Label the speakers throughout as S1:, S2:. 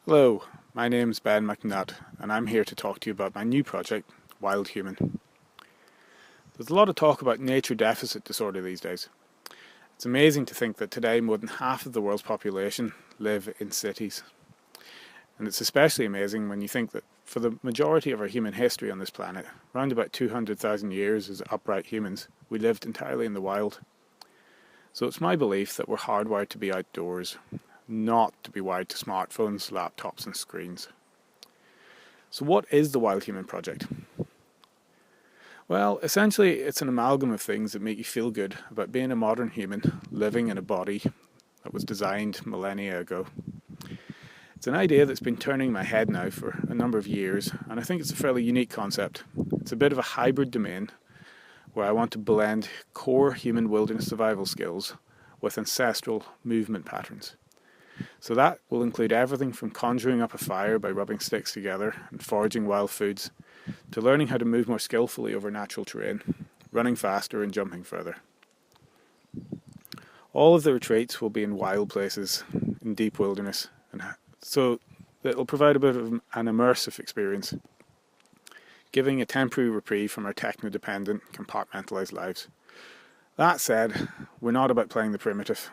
S1: Hello, my name's Ben McNutt and I'm here to talk to you about my new project, Wild Human. There's a lot of talk about nature deficit disorder these days. It's amazing to think that today more than half of the world's population live in cities. And it's especially amazing when you think that for the majority of our human history on this planet, around about 200,000 years as upright humans, we lived entirely in the wild. So it's my belief that we're hardwired to be outdoors, not to be wired to smartphones, laptops and screens. So what is the Wild Human Project? Well, essentially it's an amalgam of things that make you feel good about being a modern human living in a body that was designed millennia ago. It's an idea that's been turning my head now for a number of years, and I think it's a fairly unique concept. It's a bit of a hybrid domain where I want to blend core human wilderness survival skills with ancestral movement patterns. So that will include everything from conjuring up a fire by rubbing sticks together and foraging wild foods, to learning how to move more skillfully over natural terrain, running faster and jumping further. All of the retreats will be in wild places, in deep wilderness, and so it'll provide a bit of an immersive experience, giving a temporary reprieve from our techno-dependent, compartmentalised lives. That said, we're not about playing the primitive,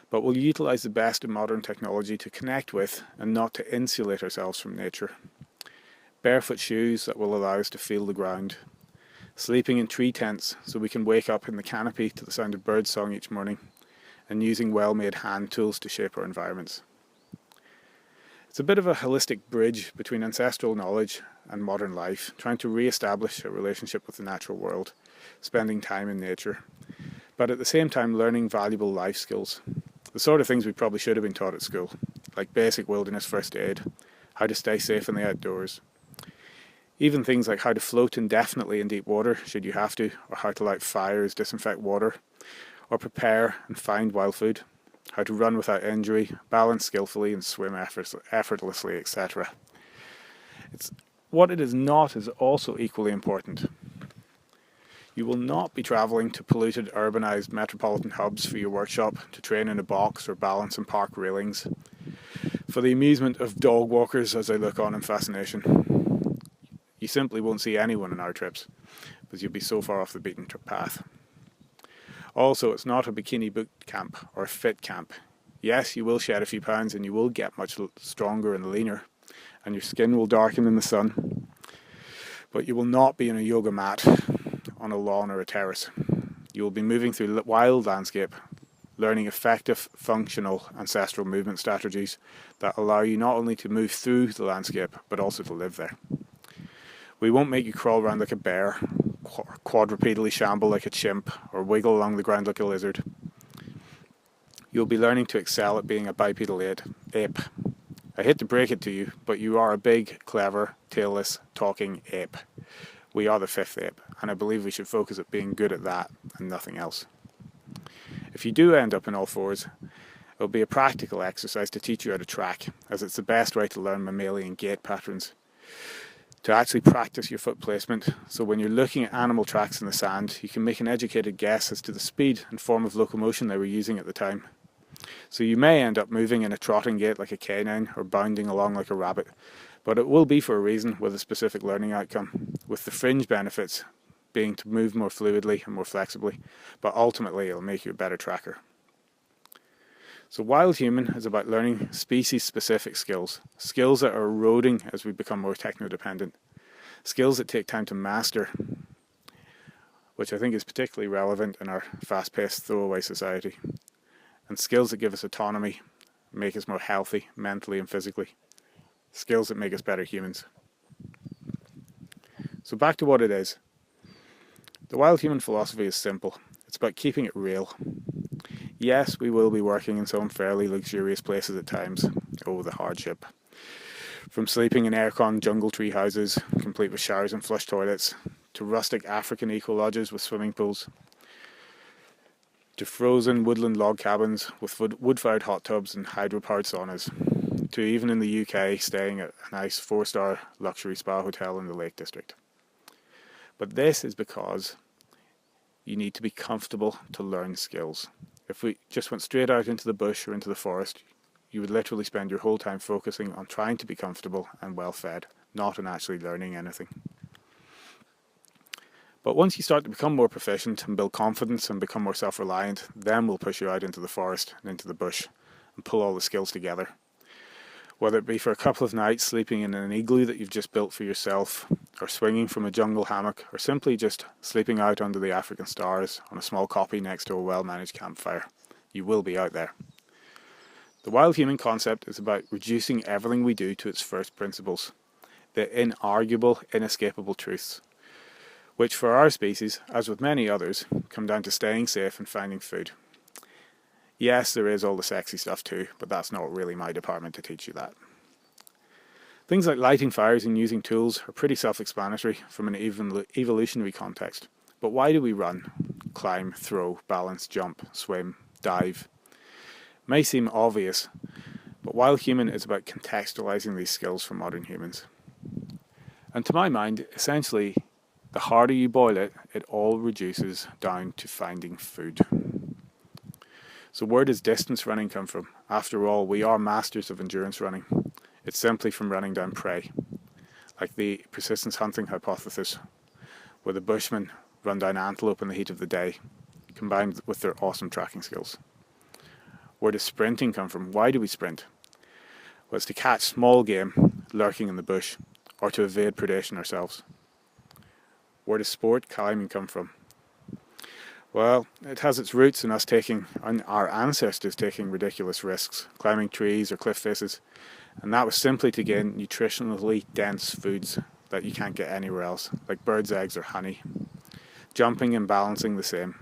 S1: but we'll utilise the best of modern technology to connect with and not to insulate ourselves from nature. Barefoot shoes that will allow us to feel the ground. Sleeping in tree tents so we can wake up in the canopy to the sound of birdsong each morning, and using well-made hand tools to shape our environments. It's a bit of a holistic bridge between ancestral knowledge and modern life, trying to re-establish a relationship with the natural world, spending time in nature, but at the same time learning valuable life skills. The sort of things we probably should have been taught at school, like basic wilderness first aid, how to stay safe in the outdoors, even things like how to float indefinitely in deep water should you have to, or how to light fires, disinfect water, or prepare and find wild food, how to run without injury, balance skillfully and swim effortlessly, etc. What it is not is also equally important. You will not be travelling to polluted urbanised metropolitan hubs for your workshop to train in a box or balance on park railings, for the amusement of dog walkers as they look on in fascination. You simply won't see anyone on our trips, because you'll be so far off the beaten path. Also, it's not a bikini boot camp or a fit camp. Yes, you will shed a few pounds and you will get much stronger and leaner, and your skin will darken in the sun, but you will not be in a yoga mat on a lawn or a terrace. You will be moving through wild landscape, learning effective, functional, ancestral movement strategies that allow you not only to move through the landscape, but also to live there. We won't make you crawl around like a bear, quadrupedally shamble like a chimp, or wiggle along the ground like a lizard. You'll be learning to excel at being a bipedal ape. I hate to break it to you, but you are a big, clever, tailless, talking ape. We are the fifth ape, and I believe we should focus at being good at that and nothing else. If you do end up in all fours, it'll be a practical exercise to teach you how to track, as it's the best way to learn mammalian gait patterns. To actually practice your foot placement, so when you're looking at animal tracks in the sand, you can make an educated guess as to the speed and form of locomotion they were using at the time. So you may end up moving in a trotting gait like a canine, or bounding along like a rabbit, but it will be for a reason with a specific learning outcome, with the fringe benefits being to move more fluidly and more flexibly, but ultimately it'll make you a better tracker. So Wild Human is about learning species-specific skills, skills that are eroding as we become more techno-dependent, skills that take time to master, which I think is particularly relevant in our fast-paced throwaway society, and skills that give us autonomy, make us more healthy mentally and physically, skills that make us better humans. So back to what it is. The Wild Human philosophy is simple. It's about keeping it real. Yes, we will be working in some fairly luxurious places at times. Oh, the hardship. From sleeping in aircon jungle tree houses, complete with showers and flush toilets, to rustic African eco-lodges with swimming pools, to frozen woodland log cabins with wood-fired hot tubs and hydro-powered saunas, to even in the UK staying at a nice 4-star luxury spa hotel in the Lake District. But this is because you need to be comfortable to learn skills. If we just went straight out into the bush or into the forest, you would literally spend your whole time focusing on trying to be comfortable and well fed, not on actually learning anything. But once you start to become more proficient and build confidence and become more self-reliant, then we'll push you out into the forest and into the bush and pull all the skills together. Whether it be for a couple of nights sleeping in an igloo that you've just built for yourself, or swinging from a jungle hammock, or simply just sleeping out under the African stars on a small koppie next to a well-managed campfire, you will be out there. The wild human concept is about reducing everything we do to its first principles, the inarguable, inescapable truths, which for our species, as with many others, come down to staying safe and finding food. Yes, there is all the sexy stuff too, but that's not really my department to teach you that. Things like lighting fires and using tools are pretty self-explanatory from an evolutionary context. But why do we run, climb, throw, balance, jump, swim, dive? It may seem obvious, but wild human is about contextualizing these skills for modern humans. And to my mind, essentially, the harder you boil it, it all reduces down to finding food. So where does distance running come from? After all, we are masters of endurance running. It's simply from running down prey, like the persistence hunting hypothesis, where the bushmen run down antelope in the heat of the day, combined with their awesome tracking skills. Where does sprinting come from? Why do we sprint? Well, it's to catch small game lurking in the bush, or to evade predation ourselves. Where does sport climbing come from? Well, it has its roots in our ancestors taking ridiculous risks, climbing trees or cliff faces, and that was simply to gain nutritionally dense foods that you can't get anywhere else, like birds' eggs or honey. Jumping and balancing the same.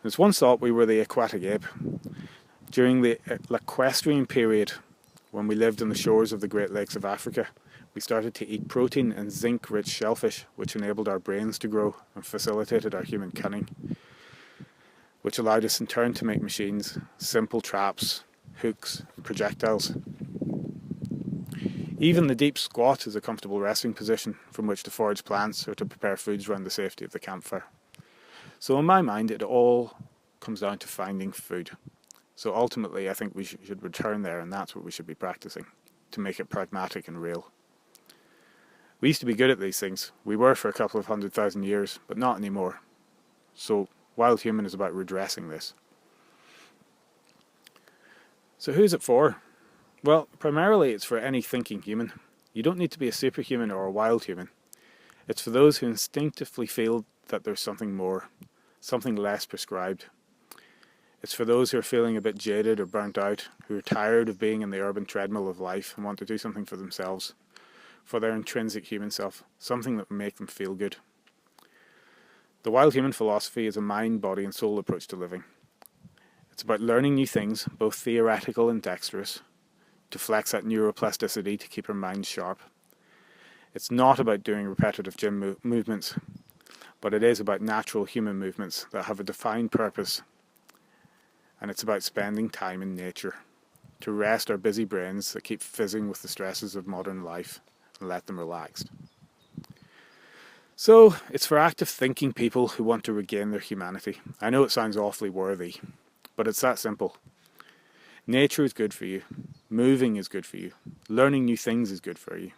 S1: There's once thought we were the aquatic ape. During the Lacustrine period, when we lived on the shores of the Great Lakes of Africa, we started to eat protein and zinc-rich shellfish, which enabled our brains to grow and facilitated our human cunning, which allowed us in turn to make machines, simple traps, hooks, and projectiles. Even the deep squat is a comfortable resting position from which to forage plants or to prepare foods around the safety of the campfire. So in my mind, it all comes down to finding food. So ultimately, I think we should return there, and that's what we should be practicing, to make it pragmatic and real. We used to be good at these things. We were for a couple of 100,000 years, but not anymore. So wild human is about redressing this. So who's it for? Well, primarily it's for any thinking human. You don't need to be a superhuman or a wild human. It's for those who instinctively feel that there's something more, something less prescribed. It's for those who are feeling a bit jaded or burnt out, who are tired of being in the urban treadmill of life and want to do something for themselves, for their intrinsic human self, something that will make them feel good. The wild human philosophy is a mind, body and soul approach to living. It's about learning new things, both theoretical and dexterous, to flex that neuroplasticity to keep our minds sharp. It's not about doing repetitive gym movements, but it is about natural human movements that have a defined purpose, and it's about spending time in nature, to rest our busy brains that keep fizzing with the stresses of modern life, and let them relax. So, it's for active thinking people who want to regain their humanity. I know it sounds awfully worthy, but it's that simple. Nature is good for you. Moving is good for you. Learning new things is good for you.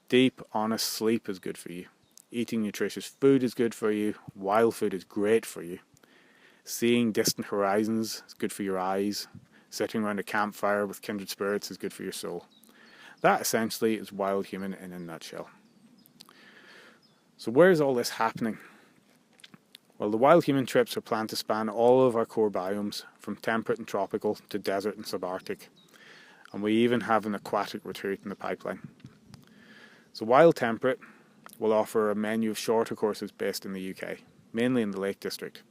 S1: Deep, honest sleep is good for you. Eating nutritious food is good for you. Wild food is great for you. Seeing distant horizons is good for your eyes. Sitting around a campfire with kindred spirits is good for your soul. That essentially is wild human in a nutshell. So where is all this happening? Well, the wild human trips are planned to span all of our core biomes, from temperate and tropical to desert and subarctic. And we even have an aquatic retreat in the pipeline. So Wild Temperate will offer a menu of shorter courses based in the UK, mainly in the Lake District,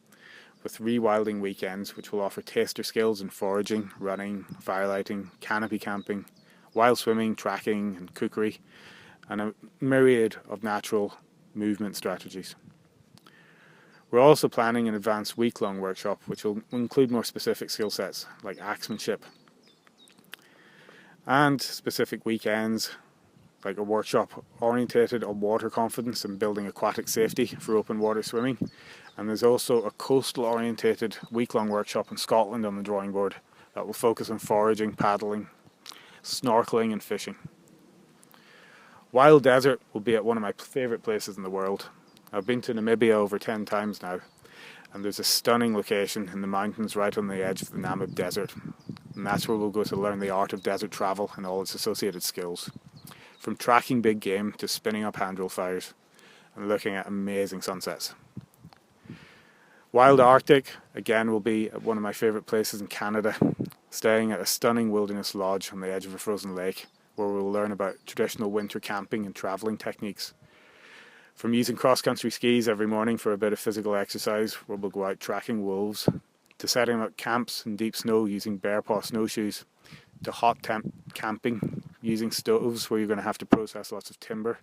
S1: with rewilding weekends which will offer taster skills in foraging, running, firelighting, canopy camping, wild swimming, tracking and cookery, and a myriad of natural movement strategies. We're also planning an advanced week-long workshop which will include more specific skill sets like axemanship, and specific weekends like a workshop orientated on water confidence and building aquatic safety for open water swimming. And there's also a coastal orientated week-long workshop in Scotland on the drawing board that will focus on foraging, paddling, snorkeling and fishing. Wild Desert will be at one of my favourite places in the world. I've been to Namibia over 10 times now, and there's a stunning location in the mountains right on the edge of the Namib Desert, and that's where we'll go to learn the art of desert travel and all its associated skills, from tracking big game to spinning up hand drill fires and looking at amazing sunsets. Wild Arctic, again, will be at one of my favourite places in Canada, staying at a stunning wilderness lodge on the edge of a frozen lake, where we'll learn about traditional winter camping and travelling techniques. From using cross-country skis every morning for a bit of physical exercise, where we'll go out tracking wolves, to setting up camps in deep snow using bare paw snowshoes, to hot temp camping using stoves where you're going to have to process lots of timber,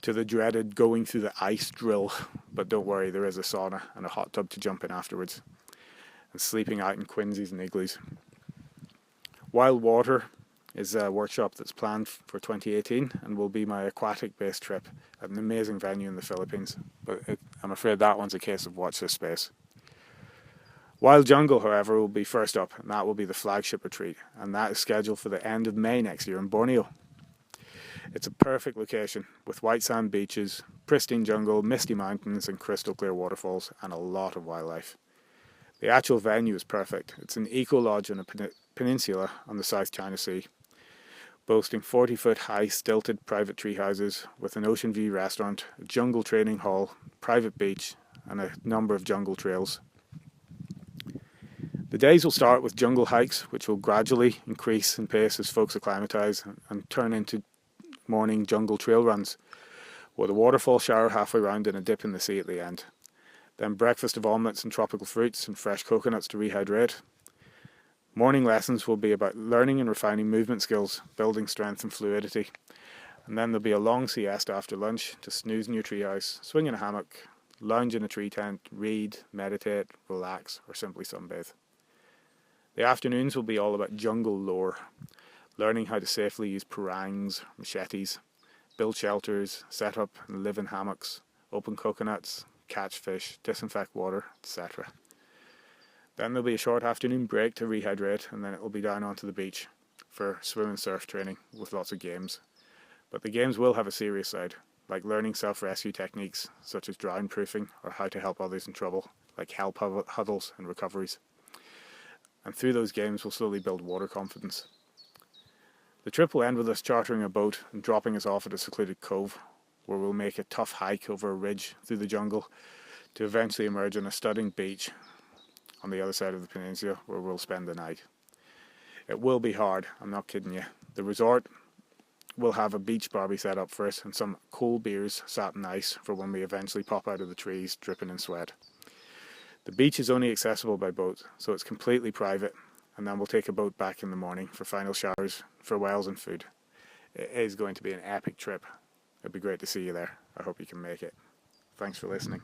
S1: to the dreaded going through the ice drill, but don't worry, there is a sauna and a hot tub to jump in afterwards, and sleeping out in quinsies and igloos. Wild Water is a workshop that's planned for 2018 and will be my aquatic based trip at an amazing venue in the Philippines, but I'm afraid that one's a case of watch this space. Wild Jungle, however, will be first up, and that will be the flagship retreat, and that is scheduled for the end of May next year in Borneo. It's a perfect location with white sand beaches, pristine jungle, misty mountains and crystal clear waterfalls, and a lot of wildlife. The actual venue is perfect. It's an eco-lodge on a peninsula on the South China Sea, boasting 40-foot high stilted private tree houses with an ocean view restaurant, a jungle training hall, private beach and a number of jungle trails. The days will start with jungle hikes, which will gradually increase in pace as folks acclimatise and turn into morning jungle trail runs, with a waterfall shower halfway round and a dip in the sea at the end. Then breakfast of omelettes and tropical fruits and fresh coconuts to rehydrate. Morning lessons will be about learning and refining movement skills, building strength and fluidity. And then there'll be a long siesta after lunch to snooze in your treehouse, swing in a hammock, lounge in a tree tent, read, meditate, relax, or simply sunbathe. The afternoons will be all about jungle lore, learning how to safely use parangs, machetes, build shelters, set up and live in hammocks, open coconuts, catch fish, disinfect water, etc. Then there'll be a short afternoon break to rehydrate, and then it will be down onto the beach for swim and surf training with lots of games. But the games will have a serious side, like learning self-rescue techniques such as drown proofing or how to help others in trouble, like help huddles and recoveries. And through those games we'll slowly build water confidence. The trip will end with us chartering a boat and dropping us off at a secluded cove, where we'll make a tough hike over a ridge through the jungle to eventually emerge on a stunning beach on the other side of the peninsula, where we'll spend the night. It will be hard, I'm not kidding you. The resort will have a beach barbie set up for us and some cool beers sat in ice for when we eventually pop out of the trees dripping in sweat. The beach is only accessible by boat, so it's completely private, and then we'll take a boat back in the morning for final showers, farewells and food. It is going to be an epic trip. It'd be great to see you there. I hope you can make it. Thanks for listening.